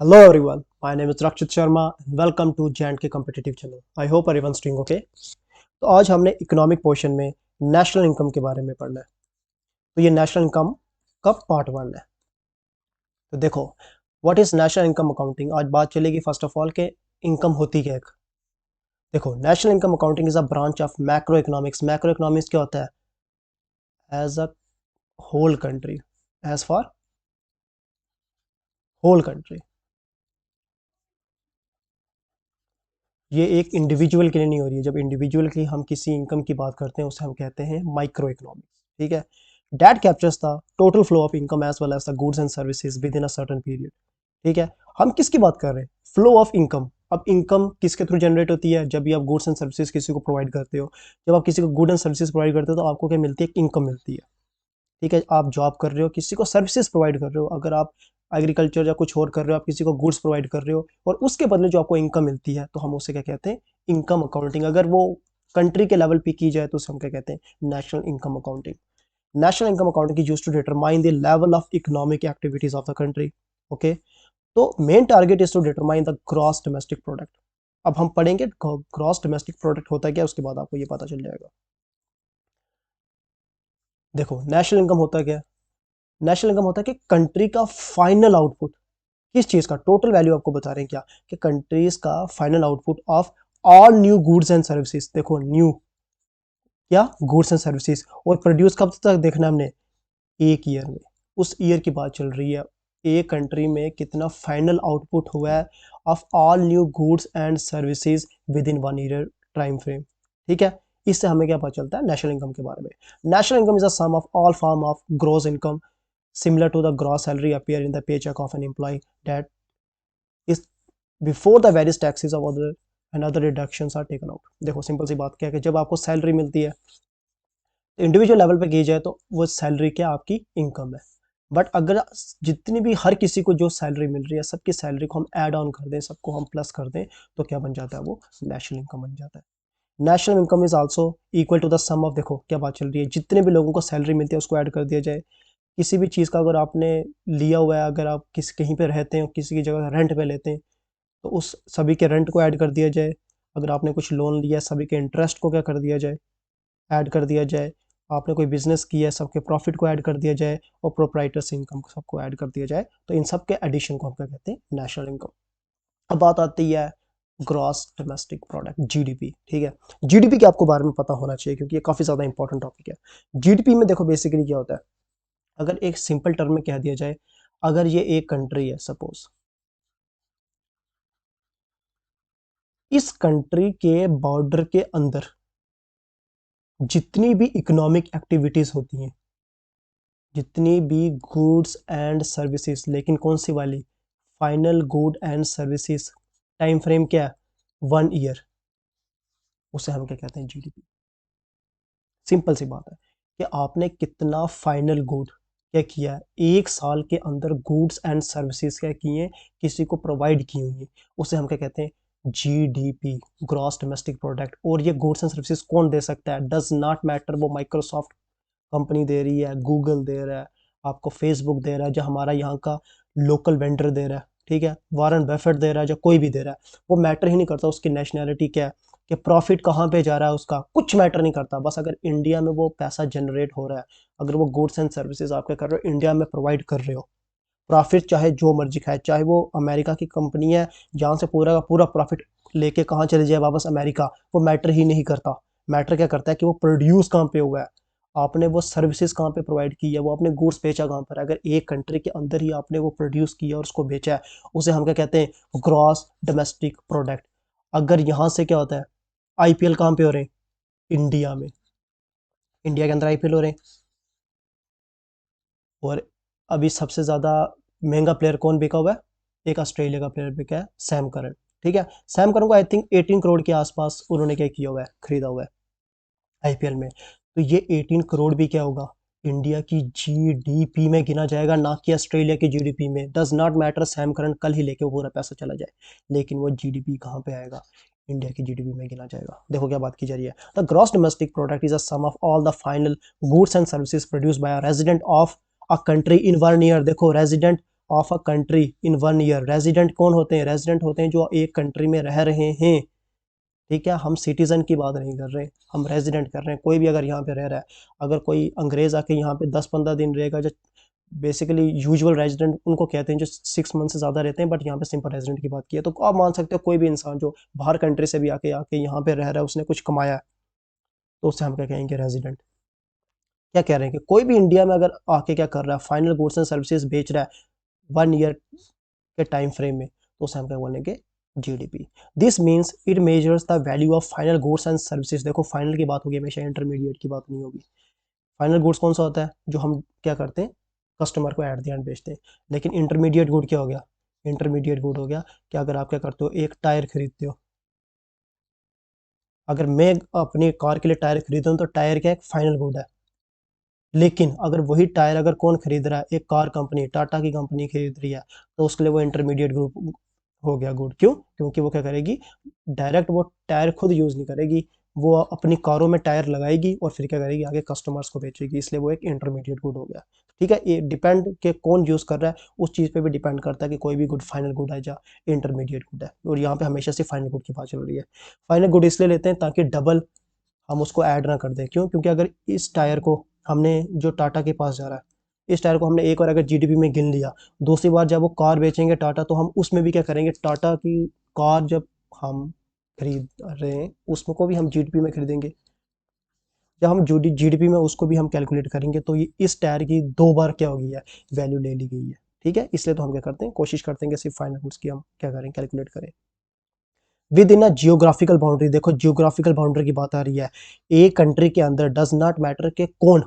Hello everyone, my name is Rakshit Sharma and welcome to J&K Competitive Channel. I hope everyone's doing okay. तो आज हमने economic portion में national income के बारे में पढ़ना है। तो ये नेशनल इनकम का पार्ट वन है। तो देखो, what is national income accounting. आज बात चलेगी फर्स्ट ऑफ ऑल के इनकम होती क्या है। देखो, national income accounting is a branch of macro economics. Macro economics क्या होता है? As a whole country, as for whole country. ये एक इंडिविजुअल के लिए नहीं हो रही है। जब इंडिविजुअल की हम किसी इनकम की बात करते हैं उसे हम कहते हैं माइक्रो इकोनॉमिक्स। ठीक है। That captures the total flow of income as well as the goods and services within a certain period. ठीक है। हम किसकी बात कर रहे हैं? Flow of income. अब इनकम किसके थ्रू जनरेट होती है? जब भी आप गुड्स एंड सर्विसेज किसी को प्रोवाइड करते हो। जब आप किसी को गुड एंड सर्विसेज प्रोवाइड करते हो तो आपको क्या मिलती है? इनकम मिलती है। ठीक है। आप जॉब कर रहे हो, किसी को सर्विसेज प्रोवाइड कर रहे हो। अगर आप एग्रीकल्चर या कुछ और कर रहे हो, आप किसी को गुड्स प्रोवाइड कर रहे हो और उसके बदले जो आपको इनकम मिलती है तो हम उसे क्या कहते हैं? Income accounting. अगर वो कंट्री के लेवल पे की जाए तो उसे हम क्या कहते हैं? National income accounting. National income accounting is used to determine the level of economic activities of the country. Okay. तो main target is to determine the gross domestic product. अब हम पढ़ेंगे ग्रॉस डोमेस्टिक प्रोडक्ट होता है क्या, उसके बाद आपको ये पता चल जाएगा। देखो, नेशनल इनकम होता है क्या? नेशनल इनकम होता है कि कंट्री का फाइनल आउटपुट। किस चीज का? टोटल वैल्यू आपको बता रहे हैं क्या? कि कंट्रीज का final output of all new goods and services. देखो, न्यू क्या? Goods and services. और प्रोड्यूस कब तक देखना है हमने? एक ईयर में। उस ईयर की बात चल रही है। एक कंट्री में कितना फाइनल आउटपुट हुआ है of all new goods and services with in 1 year time frame. ठीक है। इससे हमें क्या पता चलता है नेशनल इनकम के बारे में? National income is a sum of all form of gross income similar to the gross salary appear in the paycheck of an employee that is before the various taxes of other and other deductions are taken out। देखो, simple सी बात क्या है कि जब आपको salary मिलती है individual level पे की जाए तो वो सैलरी क्या? आपकी इनकम है। बट अगर जितनी भी हर किसी को जो सैलरी मिल रही है सबकी सैलरी को हम ऐड ऑन कर दें, सबको हम प्लस कर दें तो क्या बन जाता है? वो नेशनल इनकम बन जाता है। National income is also equal to the sum of, देखो क्या बात चल रही है, जितने भी लोगों को सैलरी मिलती है उसको ऐड कर दिया जाए। किसी भी चीज़ का अगर आपने लिया हुआ है, अगर आप कहीं पे रहते हैं, किसी की जगह रेंट पे लेते हैं तो उस सभी के रेंट को ऐड कर दिया जाए। अगर आपने कुछ लोन लिया है सभी के इंटरेस्ट को क्या कर दिया जाए? ऐड कर दिया जाए। आपने कोई बिजनेस किया है सबके प्रॉफिट को ऐड कर दिया जाए और प्रोप्राइटर्स इनकम को सबको ऐड कर दिया जाए तो इन सब के एडिशन को हम क्या कहते हैं? National income. अब बात आती है ग्रॉस डोमेस्टिक प्रोडक्ट, जीडीपी। ठीक है। जीडीपी के आपको बारे में पता होना चाहिए क्योंकि ये काफ़ी ज़्यादा इंपॉर्टेंट टॉपिक है। जीडीपी में देखो बेसिकली क्या होता है, अगर एक सिंपल टर्म में कह दिया जाए, अगर ये एक कंट्री है सपोज, इस कंट्री के बॉर्डर के अंदर जितनी भी इकोनॉमिक एक्टिविटीज होती हैं, जितनी भी गुड्स एंड सर्विसेज, लेकिन कौन सी वाली? Final good and services. Time frame क्या है? 1 ईयर। उसे हम क्या कहते हैं? जीडीपी। सिंपल सी बात है कि आपने कितना फाइनल गुड क्या किया है, एक साल के अंदर गुड्स एंड सर्विसेज क्या किए हैं, किसी को प्रोवाइड की हुई है, उसे हम क्या कहते हैं? GDP, gross domestic product. और ये गुड्स एंड सर्विसेज कौन दे सकता है? डज नॉट मैटर वो माइक्रोसॉफ्ट कंपनी दे रही है, गूगल दे रहा है, आपको फेसबुक दे रहा है, जो हमारा यहाँ का लोकल वेंडर दे रहा है, ठीक है, वारन बफेट दे रहा है, जो कोई भी दे रहा है, वो मैटर ही नहीं करता उसकी नेशनैलिटी क्या है, कि प्रॉफिट कहाँ पे जा रहा है, उसका कुछ मैटर नहीं करता। बस अगर इंडिया में वो पैसा जनरेट हो रहा है, अगर वो गुड्स एंड सर्विसेज आप क्या कर रहे हो? इंडिया में प्रोवाइड कर रहे हो, प्रॉफिट चाहे जो मर्जी खाए, चाहे वो अमेरिका की कंपनी है जहाँ से पूरा का पूरा प्रॉफिट लेके कहाँ चले जाए वापस अमेरिका, वो मैटर ही नहीं करता। मैटर क्या करता है कि वो प्रोड्यूस कहाँ पे हुआ है, आपने वो सर्विसेज कहाँ पे प्रोवाइड की है, वो आपने गुड्स बेचा कहाँ पर। अगर एक कंट्री के अंदर ही आपने वो प्रोड्यूस किया और उसको बेचा है, उसे हम क्या कहते हैं? Gross domestic product. अगर यहाँ से क्या होता है? आईपीएल कहाँ पे हो रहे हैं? इंडिया में। इंडिया के अंदर आईपीएल हो रहे हैं। और अभी सबसे ज़्यादा महंगा प्लेयर कौन बिका हुआ है? एक ऑस्ट्रेलिया का प्लेयर बिका है, सैम करन। ठीक है। सैम करन को आई थिंक 18 करोड़ के आसपास उन्होंने क्या किया हुआ है? खरीदा हुआ है आईपीएल में। तो ये 18 करोड़ भी क्या होगा? इंडिया की जीडीपी में गिना जाएगा, ना कि ऑस्ट्रेलिया की जीडीपी में। Does not matter Sam Curran कल ही लेके वो पूरा पैसा चला जाए, लेकिन वो जीडीपी कहाँ पे आएगा? इंडिया की जीडीपी में गिना जाएगा। देखो क्या बात की जा रही है। The gross domestic product is a sum of all the final goods and services produced by a resident of a country in 1 year. देखो, resident of a country in 1 year. Resident कौन होते हैं? रेजिडेंट होते हैं जो एक country में रह रहे हैं, ठीक है। हम सिटीजन की बात नहीं कर रहे, हम रेजिडेंट कर रहे हैं। कोई भी अगर यहाँ पे रह रहा है, अगर कोई अंग्रेज आके यहाँ पे 10-15 दिन रहेगा, जो बेसिकली यूजुअल रेजिडेंट उनको कहते हैं, जो 6 मंथ से ज़्यादा रहते हैं, बट यहाँ पे सिंपल रेजिडेंट की बात की है, तो आप मान सकते हो कोई भी इंसान जो बाहर कंट्री से भी आके आके यहाँ पे रह रहा है, उसने कुछ कमाया है, तो उससे हम क्या कहेंगे? रेजिडेंट। क्या कह रहे हैं कि कोई भी इंडिया में अगर आके क्या कर रहा है? फाइनल गुड्स एंड सर्विसेज बेच रहा है 1 ईयर के टाइम फ्रेम में, तो उसे हम क्या बोलेंगे? GDP. This means it measures the value of final goods and services. देखो फाइनल की बात होगी, हमेशा इंटरमीडिएट की बात नहीं होगी। फाइनल गुड्स कौन सा होता है? जो हम क्या करते हैं? कस्टमर को एट द एंड बेचते हैं। लेकिन इंटरमीडिएट गुड क्या हो गया? इंटरमीडिएट गुड हो गया कि अगर आप क्या करते हो, एक टायर खरीदते हो, अगर मैं अपनी कार के लिए टायर खरीदता हूँ, तो टायर क्या है? फाइनल गुड है। लेकिन अगर वही टायर अगर कौन खरीद रहा है? एक कार कंपनी, टाटा की कंपनी खरीद रही है, तो उसके लिए वो इंटरमीडिएट ग्रुप हो गया गुड। क्यों? क्योंकि वो क्या करेगी? डायरेक्ट वो टायर खुद यूज़ नहीं करेगी, वो अपनी कारों में टायर लगाएगी और फिर क्या करेगी? आगे कस्टमर्स को बेचेगी, इसलिए वो एक इंटरमीडिएट गुड हो गया। ठीक है, ये डिपेंड के कौन यूज़ कर रहा है, उस चीज़ पे भी डिपेंड करता है कि कोई भी गुड फाइनल गुड है या इंटरमीडिएट गुड है। और यहाँ पे हमेशा से फाइनल गुड की बात चल रही है। फाइनल गुड इसलिए लेते हैं ताकि डबल हम उसको ऐड ना कर दें। क्यों? क्योंकि अगर इस टायर को हमने, जो टाटा के पास जा रहा है, इस टायर को हमने एक बार अगर जीडीपी में गिन लिया, दूसरी बार जब वो कार बेचेंगे टाटा, तो हम उसमें भी क्या करेंगे? टाटा की कार जब हम खरीद रहे हैं, उसमें को भी हम जीडीपी में खरीदेंगे। जब हम जीडीपी में उसको भी हम कैलकुलेट करेंगे, तो ये इस टायर की 2 बार क्या हो गई है? वैल्यू ले ली गई है। ठीक है, इसलिए तो हम क्या करते हैं? कोशिश करते हैं कि सिर्फ फाइनल गुड्स की हम क्या करें? कैलकुलेट करें with in a geographical boundary. देखो जियोग्राफिकल बाउंड्री की बात आ रही है। एक कंट्री के अंदर डज नॉट मैटर के कौन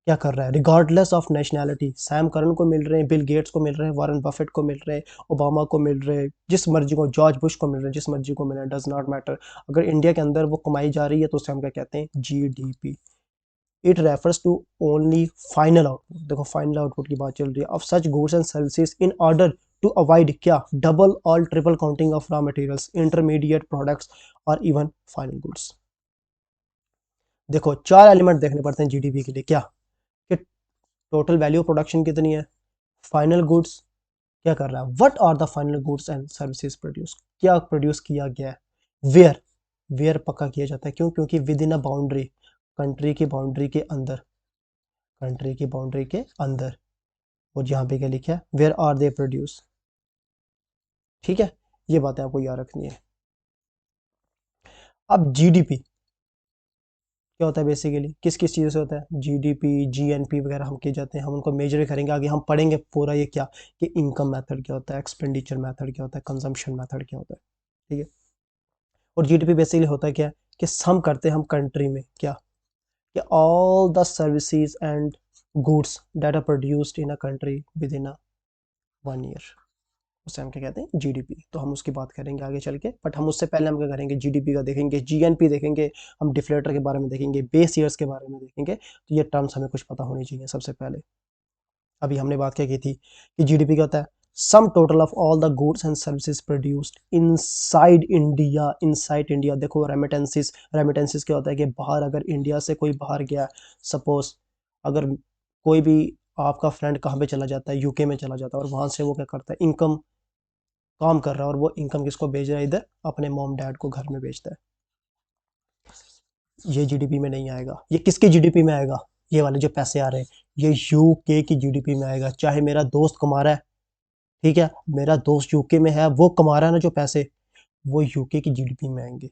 क्या कर रहा है, regardless of nationality. Sam Curran को मिल रहे हैं, बिल गेट्स को मिल रहे हैं, वॉरेन बफेट को मिल रहे हैं, ओबामा को मिल रहे हैं, जिस मर्जी को, जॉर्ज बुश को मिल रहे हैं, जिस मर्जी को मिल रहे हैं, डज नॉट मैटर। अगर इंडिया के अंदर वो कमाई जा रही है, तो उसे हम क्या कहते हैं? GDP. It refers to only final output. देखो फाइनल आउटपुट की बात चल रही है of such goods and services in order to avoid क्या? डबल और triple counting of raw materials, intermediate products और इवन फाइनल गुड्स। देखो 4 एलिमेंट देखने पड़ते हैं जीडीपी के लिए। क्या? कि टोटल वैल्यू प्रोडक्शन कितनी है, फाइनल गुड्स क्या कर रहा है, what are the final goods and services produce, क्या प्रोड्यूस किया गया है, वेयर, वेयर पक्का किया जाता है। क्यों? क्योंकि with in a boundary, country की बाउंड्री के अंदर, कंट्री की बाउंड्री के अंदर। और यहाँ पे क्या लिखा है? Where are they produce. ठीक है, ये बातें आपको याद रखनी है। अब जीडीपी क्या होता है? बेसिकली किस किस चीज़ों से होता है? जीडीपी, जीएनपी वगैरह हम किए जाते हैं, हम उनको मेजर करेंगे आगे, हम पढ़ेंगे पूरा ये क्या, कि इनकम मेथड क्या होता है, एक्सपेंडिचर मेथड क्या होता है, कंजम्पशन मेथड क्या होता है। ठीक है, और जीडीपी बेसिकली होता है क्या? कि सम करते हैं हम कंट्री में क्या, कि all the services and goods that are produced in a country within a 1 year, उसे हम क्या कहते हैं? जीडीपी। तो हम उसकी बात करेंगे आगे चल के, बट हम उससे पहले हम क्या करेंगे? जीडीपी का देखेंगे, जीएनपी देखेंगे, हम डिफ्लेटर के बारे में देखेंगे, बेस ईयर्स के बारे में देखेंगे। तो ये टर्म्स हमें कुछ पता होनी चाहिए सबसे पहले। अभी हमने बात क्या की थी कि जीडीपी क्या होता है? Sum total of all the goods and services produced inside India. Inside India देखो, रेमिटेंसेस, रेमिटेंसेस क्या होता है? कि बाहर, अगर इंडिया से कोई बाहर गया, सपोज अगर कोई भी आपका फ्रेंड कहाँ पे चला जाता है? यूके में चला जाता है, और वहाँ से वो क्या करता है? इनकम काम कर रहा है, और वो इनकम किसको भेज रहा है? इधर अपने मॉम डैड को घर में भेजता है। ये जीडीपी में नहीं आएगा। ये किसकी जीडीपी में आएगा? ये वाले जो पैसे आ रहे हैं, ये यूके की जीडीपी में आएगा। चाहे मेरा दोस्त कमा रहा है, ठीक है, मेरा दोस्त यूके में है, वो कमा रहा है ना जो पैसे, वो यूके की जीडीपी में आएंगे।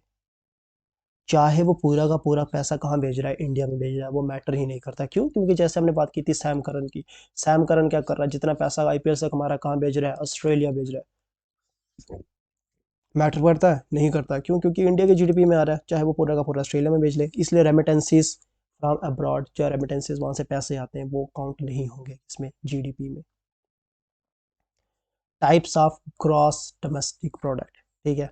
चाहे वो पूरा का पूरा पैसा कहाँ भेज रहा है, इंडिया में भेज रहा है, वो मैटर ही नहीं करता। क्यों? क्योंकि जैसे हमने बात की थी सैम करन की, सैम करन क्या कर रहा है? जितना पैसा आईपीएल से कमा रहा है, कहाँ भेज रहा है? ऑस्ट्रेलिया भेज रहा है। मैटर करता है? नहीं करता। क्यों? क्योंकि इंडिया के जीडीपी में आ रहा है, चाहे वो पूरा का पूरा ऑस्ट्रेलिया में भेज ले। इसलिए रेमिटेंसीज फ्रॉम अब्रॉड, जो रेमिटेंसीज वहाँ से पैसे आते हैं, वो काउंट नहीं होंगे इसमें, जीडीपी में। Types of gross domestic product, ठीक है।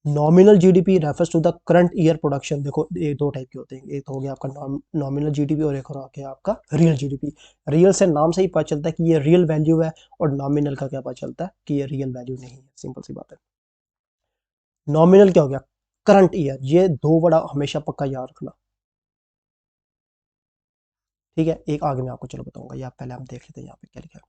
Nominal GDP refers to the current year production. देखो ये 2 टाइप के होते हैं, एक तो हो गया आपका नॉमिनल जीडीपी, और एक हो गया आपका रियल जीडीपी। रियल से नाम से ही पता चलता है कि ये रियल वैल्यू है, और नॉमिनल का क्या पता चलता है? कि ये रियल वैल्यू नहीं है। सिंपल सी बात है। नॉमिनल क्या हो गया? Current year. ये 2 बड़ा हमेशा पक्का याद रखना, ठीक है। एक आगे मैं आपको चलो बताऊंगा, ये आप पहले हम देख लेते हैं यहाँ पे क्या लिखा है।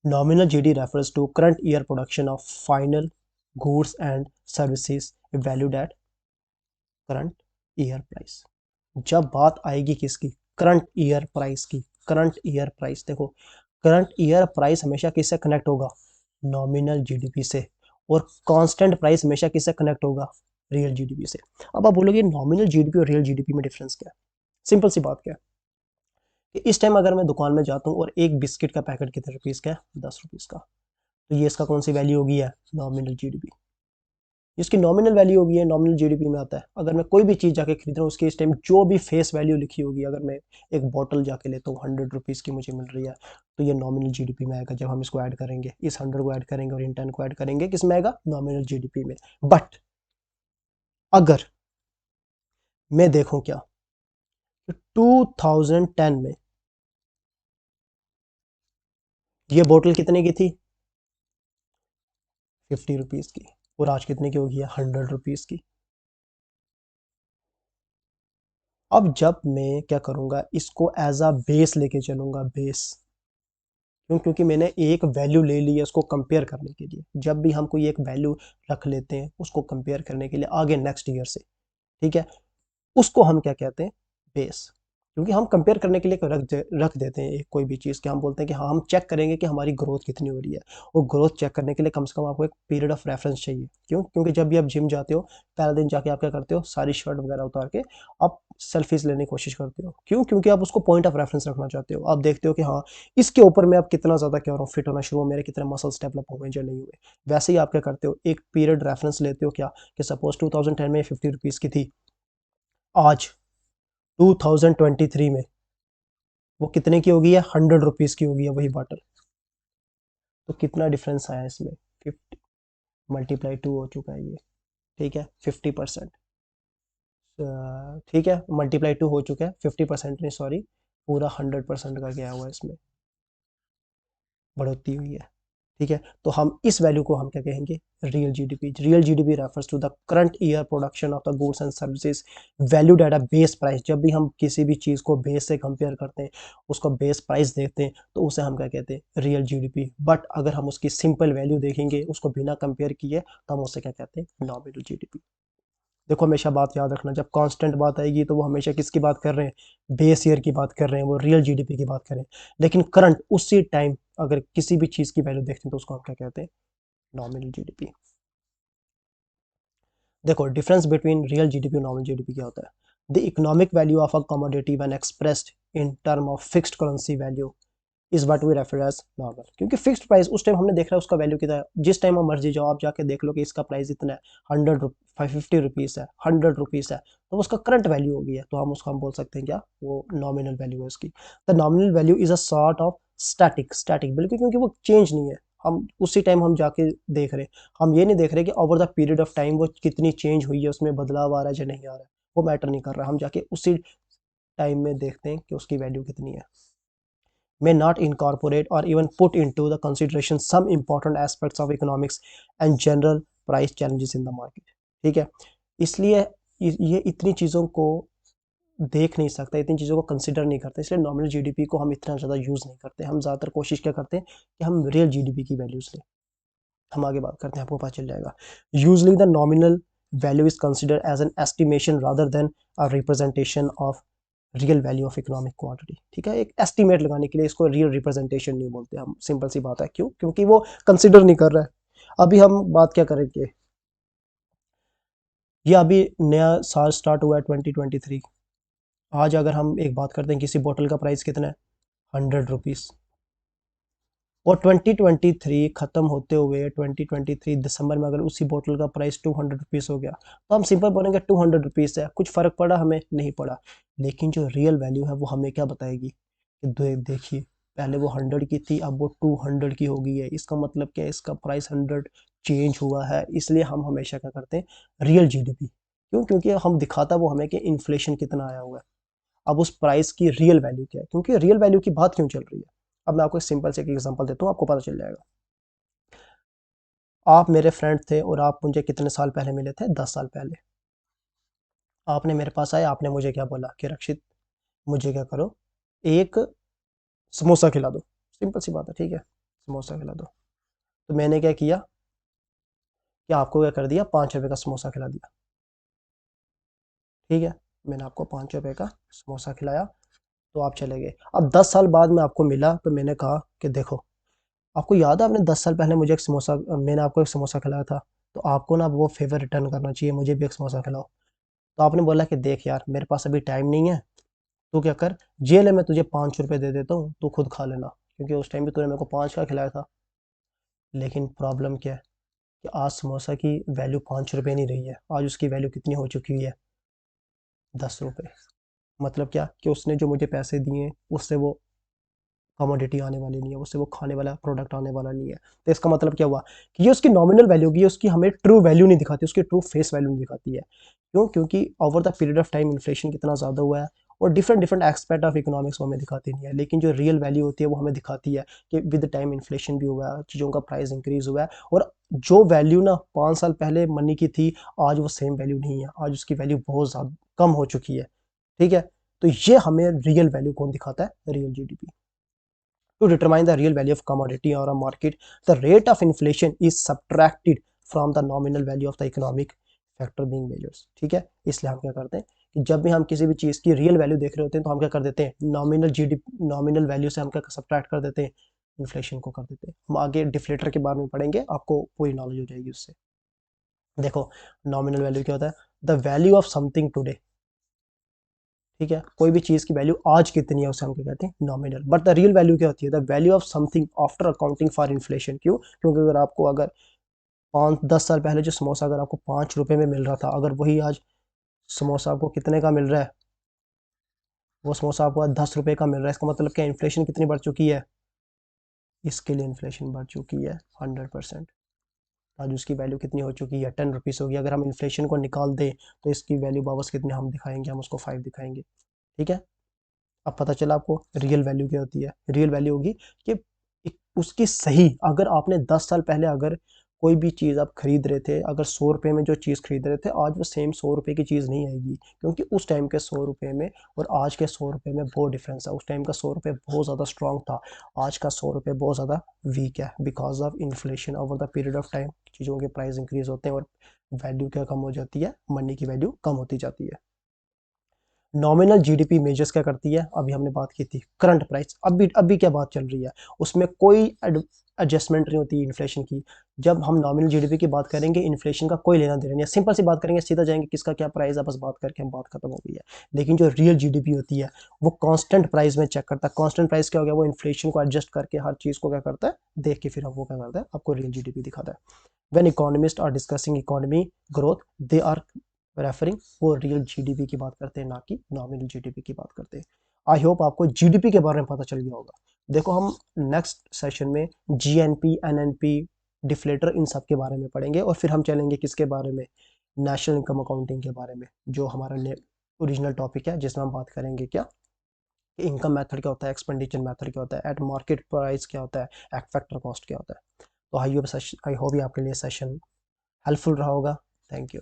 Nominal GD refers to current year production of final goods and services valued at current year price. जब बात आएगी किसकी, करंट ईयर प्राइस की, करंट ईयर प्राइस देखो, करंट ईयर प्राइस हमेशा किससे कनेक्ट होगा, नॉमिनल जीडीपी से, और कांस्टेंट प्राइस हमेशा किससे कनेक्ट होगा, रियल जीडीपी से। अब आप बोलोगे नॉमिनल जीडीपी और रियल जीडीपी में डिफरेंस क्या है, सिंपल सी बात क्या है कि इस टाइम अगर मैं दुकान में जाता हूँ और एक बिस्किट का पैकेट कितने रुपीज़ का है, 10 रुपीज़ का, तो ये इसका कौन सी वैल्यू होगी है, नॉमिनल जीडीपी। इसकी नॉमिनल वैल्यू होगी है, नॉमिनल जीडीपी में आता है। अगर मैं कोई भी चीज़ जाके खरीद रहा हूँ उसकी इस टाइम जो भी फेस वैल्यू लिखी होगी, अगर मैं एक बॉटल जाके लेता हूँ 100 रुपीज़ की मुझे मिल रही है, तो ये नॉमिनल जीडीपी में आएगा। जब हम इसको ऐड करेंगे, इस 100 को ऐड करेंगे और इन 10 को ऐड करेंगे, किस में आएगा, नॉमिनल जीडीपी में। बट अगर मैं देखूँ क्या, 2010 में ये बोतल कितने की थी, 50 रुपीज़ की, और आज कितने की होगी है, 100 रुपीज़ की। अब जब मैं क्या करूँगा, इसको एज अ बेस लेके चलूँगा, बेस, क्यों, क्योंकि मैंने एक वैल्यू ले ली है उसको कंपेयर करने के लिए। जब भी हम कोई एक वैल्यू रख लेते हैं उसको कंपेयर करने के लिए आगे नेक्स्ट ईयर से, ठीक है, उसको हम क्या कहते हैं, बेस। क्योंकि हम कंपेयर करने के लिए रख देते हैं एक कोई भी चीज़ के, हम बोलते हैं कि हाँ हम चेक करेंगे कि हमारी ग्रोथ कितनी हो रही है, और ग्रोथ चेक करने के लिए कम से कम आपको एक पीरियड ऑफ रेफरेंस चाहिए। क्यों, क्योंकि जब भी आप जिम जाते हो, पहले दिन जाके आप क्या करते हो, सारी शर्ट वगैरह उतार के आप सेल्फीज लेने की कोशिश करते हो। क्यों, क्योंकि आप उसको पॉइंट ऑफ रेफरेंस रखना चाहते हो। आप देखते हो कि हाँ इसके ऊपर मैं अब कितना ज़्यादा क्या हो रहा हूँ, फिट होना शुरू हो, मेरे कितने मसल्स डेवलप हुए या नहीं हुए। वैसे ही आप क्या करते हो, एक पीरियड रेफरेंस लेते हो, क्या कि सपोज 2010 में 50 रुपीज़ की थी, आज 2023 में वो कितने की होगी है, 100 रुपीज़ की होगी है वही बॉटल। तो कितना डिफरेंस आया इसमें, 50 × 2 हो चुका है ये, ठीक है, 50%, ठीक है, ×2 हो चुका है, 50% नहीं सॉरी, पूरा 100% का गया हुआ है इसमें, बढ़ोतरी हुई है। ठीक है, तो हम इस वैल्यू को हम क्या कहेंगे, real GDP. Real GDP refers to the current year production of the goods and services valued at a base price. जब भी हम किसी भी चीज़ को बेस से कंपेयर करते हैं, उसको बेस प्राइस देखते हैं, तो उसे हम क्या कहते हैं, रियल जीडीपी। बट अगर हम उसकी सिंपल वैल्यू देखेंगे उसको बिना कंपेयर किए, तो हम उसे क्या कहते हैं, नॉमिनल जीडीपी। देखो हमेशा बात याद रखना, जब कांस्टेंट बात आएगी तो वो हमेशा किसकी बात कर रहे हैं, बेस ईयर की बात कर रहे हैं, वो रियल जीडीपी की बात करें। लेकिन करंट उसी टाइम अगर किसी भी चीज़ की वैल्यू देखते हैं तो उसको हम क्या कहते हैं, नॉमिनल जीडीपी। देखो डिफरेंस बिटवीन रियल जीडीपी और नॉमिनल जीडीपी क्या होता है, the economic value of a commodity when expressed in term of fixed currency value is what we refer as normal. क्योंकि फिक्स्ड प्राइस उस टाइम हमने देख रहा है उसका वैल्यू कितना है, जिस टाइम हम मर्जी जाओ आप जाके देख लो कि इसका प्राइस इतना है, 50 रुपीज़ है, 100 रुपीज़ है, तो उसका करंट वैल्यू हो गई है, तो हम उसको हम बोल सकते हैं क्या, वो नॉमिनल वैल्यू है उसकी। The nominal value is a sort of static, static बिल्कुल, क्योंकि वो चेंज नहीं है, हम उसी टाइम हम जाके देख रहे हैं, हम ये नहीं देख रहे कि over the period of time वो कितनी चेंज हुई है, उसमें बदलाव आ रहा है या नहीं आ रहा है, वो मैटर नहीं कर रहा, हम जाके उसी टाइम में देखते हैं कि उसकी वैल्यू कितनी है। May not incorporate or even put into the consideration some important aspects of economics and general price challenges in the market। ठीक है, इसलिए ये इतनी चीज़ों को देख नहीं सकता, इतनी चीज़ों को कंसिडर नहीं करते, इसलिए नॉमिनल जीडीपी को हम इतना ज़्यादा यूज़ नहीं करते। हम ज़्यादातर कोशिश क्या करते हैं कि हम रियल जीडीपी की वैल्यूज़ लें। हम आगे बात करते हैं, आपको पता चल जाएगा। Usually the nominal value is consider as an estimation rather than a representation of real value of economic quantity. ठीक है, एक एस्टीमेट लगाने के लिए इसको रियल रिप्रेजेंटेशन नहीं बोलते हम, सिंपल सी बात है। क्यों, क्योंकि वो कंसिडर नहीं कर रहा है। अभी हम बात क्या करेंगे, ये अभी नया साल स्टार्ट हुआ है 2023। आज अगर हम एक बात करते हैं, किसी बोतल का प्राइस कितना है, 100 रुपीज़, और 2023 खत्म होते हुए 2023 दिसंबर में अगर उसी बोतल का प्राइस 200 रुपीज़ हो गया, तो हम सिंपल बोलेंगे 200 रुपीज़ है, कुछ फ़र्क पड़ा हमें, नहीं पड़ा। लेकिन जो रियल वैल्यू है वो हमें क्या बताएगी कि देखिए पहले वो 100 की थी, अब वो 200 की हो गई है, इसका मतलब क्या है, इसका प्राइस 100 चेंज हुआ है। इसलिए हम हमेशा क्या करते हैं, रियल जीडीपी। क्यों, क्योंकि हम दिखाता वो हमें कि इन्फ्लेशन कितना आया हुआ है। अब उस प्राइस की रियल वैल्यू क्या है, क्योंकि रियल वैल्यू की बात क्यों चल रही है। अब मैं आपको एक सिंपल से एक एग्जांपल देता हूँ, आपको पता चल जाएगा। आप मेरे फ्रेंड थे और आप मुझे कितने साल पहले मिले थे, 10 साल पहले। आपने मेरे पास आए, आपने मुझे क्या बोला कि रक्षित मुझे क्या करो, एक समोसा खिला दो। सिंपल सी बात है, ठीक है, समोसा खिला दो। तो मैंने क्या किया कि आपको क्या कर दिया, 5 रुपये का समोसा खिला दिया। ठीक है, मैंने आपको 5 रुपये का समोसा खिलाया, तो आप चले गए। अब 10 साल बाद में आपको मिला, तो मैंने कहा कि देखो, आपको याद है आपने 10 साल पहले मुझे एक समोसा, मैंने आपको एक समोसा खिलाया था, तो आपको ना वो फेवर रिटर्न करना चाहिए, मुझे भी एक समोसा खिलाओ। तो आपने बोला कि देख यार, मेरे पास अभी टाइम नहीं है, तो क्या कर, जेल है, मैं तुझे 5 रुपये दे देता हूँ, तू खुद खा लेना, क्योंकि उस टाइम भी तूने मेरे को 5 का खिलाया था। लेकिन प्रॉब्लम क्या है कि आज समोसा की वैल्यू 5 रुपये नहीं रही है, आज उसकी वैल्यू कितनी हो चुकी हुई है, 10 रुपये। मतलब क्या कि उसने जो मुझे पैसे दिए उससे वो कमोडिटी आने वाली नहीं है, उससे वो खाने वाला प्रोडक्ट आने वाला नहीं है। तो इसका मतलब क्या हुआ कि ये उसकी नॉमिनल वैल्यू होगी, उसकी हमें ट्रू वैल्यू नहीं दिखाती, उसकी ट्रू फेस वैल्यू नहीं दिखाती है। क्यों? क्योंकि over the period of time inflation कितना ज़्यादा हुआ है, और different different aspect of economics वो हमें दिखाती नहीं है, लेकिन जो रियल वैल्यू होती है वो हमें दिखाती है कि विद टाइम इन्फ्लेशन भी हुआ है, चीज़ों का प्राइस इंक्रीज हुआ है, और जो वैल्यू ना 5 साल पहले मनी की थी, आज वो सेम वैल्यू नहीं है, आज उसकी वैल्यू बहुत ज़्यादा कम हो चुकी है। ठीक है, तो ये हमें रियल वैल्यू कौन दिखाता है, real GDP. To determine the real value of commodity or a market, the rate of inflation is subtracted from the nominal value of the economic factor being measured। ठीक है, इसलिए हम क्या करते हैं कि जब भी हम किसी भी चीज़ की रियल वैल्यू देख रहे होते हैं, तो हम क्या कर देते हैं, नॉमिनल जीडीपी, नॉमिनल वैल्यू से हम क्या सब्ट्रैक्ट कर देते हैं, इन्फ्लेशन को कर देते हैं। हम आगे डिफ्लेटर के बारे में पढ़ेंगे, आपको पूरी नॉलेज हो जाएगी उससे। देखो, नॉमिनल वैल्यू क्या होता है, the value of something today. ठीक है, कोई भी चीज़ की वैल्यू आज कितनी है उसे हम क्या कहते हैं, nominal. But the real value क्या होती है, the value of something after accounting for inflation. क्यों? क्योंकि अगर आपको, अगर 5-10 साल पहले जो समोसा अगर आपको 5 रुपये में मिल रहा था, अगर वही आज समोसा आपको कितने का मिल रहा है, वो समोसा आपको आज 10 रुपये का मिल रहा है, इसका मतलब क्या, इन्फ्लेशन कितनी बढ़ चुकी है, इसके लिए इन्फ्लेशन बढ़ चुकी है 100%। आज उसकी वैल्यू कितनी हो चुकी है, 10 रुपीज़ होगी। अगर हम इन्फ्लेशन को निकाल दें तो इसकी वैल्यू वापस कितनी हम दिखाएंगे, हम उसको 5 दिखाएंगे। ठीक है, अब पता चला आपको रियल वैल्यू क्या होती है। रियल वैल्यू होगी कि उसकी सही, अगर आपने 10 साल पहले अगर कोई भी चीज़ आप खरीद रहे थे, अगर 100 रुपये में जो चीज़ खरीद रहे थे, आज वो सेम 100 रुपये की चीज़ नहीं आएगी, क्योंकि उस टाइम के 100 रुपये में और आज के 100 रुपये में बहुत डिफरेंस है। उस टाइम का 100 रुपये बहुत ज़्यादा स्ट्रॉन्ग था, आज का 100 रुपये बहुत ज़्यादा वीक है, because of inflation. Over the period of time चीज़ों के प्राइस इंक्रीज होते हैं और वैल्यू क्या कम हो जाती है, मनी की वैल्यू कम होती जाती है। नॉमिनल जीडीपी मेजर्स क्या करती है, अभी हमने बात की थी करंट प्राइस, अभी क्या बात चल रही है, उसमें कोई एडजस्टमेंट नहीं होती इन्फ्लेशन की। जब हम नॉमिनल जीडीपी की बात करेंगे, इन्फ्लेशन का कोई लेना देना नहीं है, सिंपल सी बात करेंगे, सीधा जाएंगे किसका क्या प्राइस है, बस बात करके हम बात खत्म हो गई है। लेकिन जो रियल जीडीपी होती है वो कांस्टेंट प्राइस में चेक करता है। कांस्टेंट प्राइस क्या हो गया, वो इन्फ्लेशन को एडजस्ट करके हर चीज़ को क्या करता है, देख के फिर वो क्या करता है, आपको रियल जीडीपी दिखाता है। When economist are discussing economy growth, they are referring, वो रियल जीडीपी की बात करते हैं, ना कि नॉमिनल जीडीपी की बात करते हैं। आई होप आपको जीडीपी के बारे में पता चल गया होगा। देखो, हम नेक्स्ट सेशन में जीएनपी, एनएनपी, डिफ्लेटर, इन सब के बारे में पढ़ेंगे, और फिर हम चलेंगे किसके बारे में, नेशनल इनकम अकाउंटिंग के बारे में, जो हमारा ओरिजिनल टॉपिक है, जिसमें हम बात करेंगे क्या, इनकम मेथड क्या होता है, एक्सपेंडिचर मेथड क्या होता है, एट मार्केट प्राइस क्या होता है, एट फैक्टर कॉस्ट क्या होता है। तो आई होप ये आपके लिए सेशन हेल्पफुल रहा होगा। Thank you.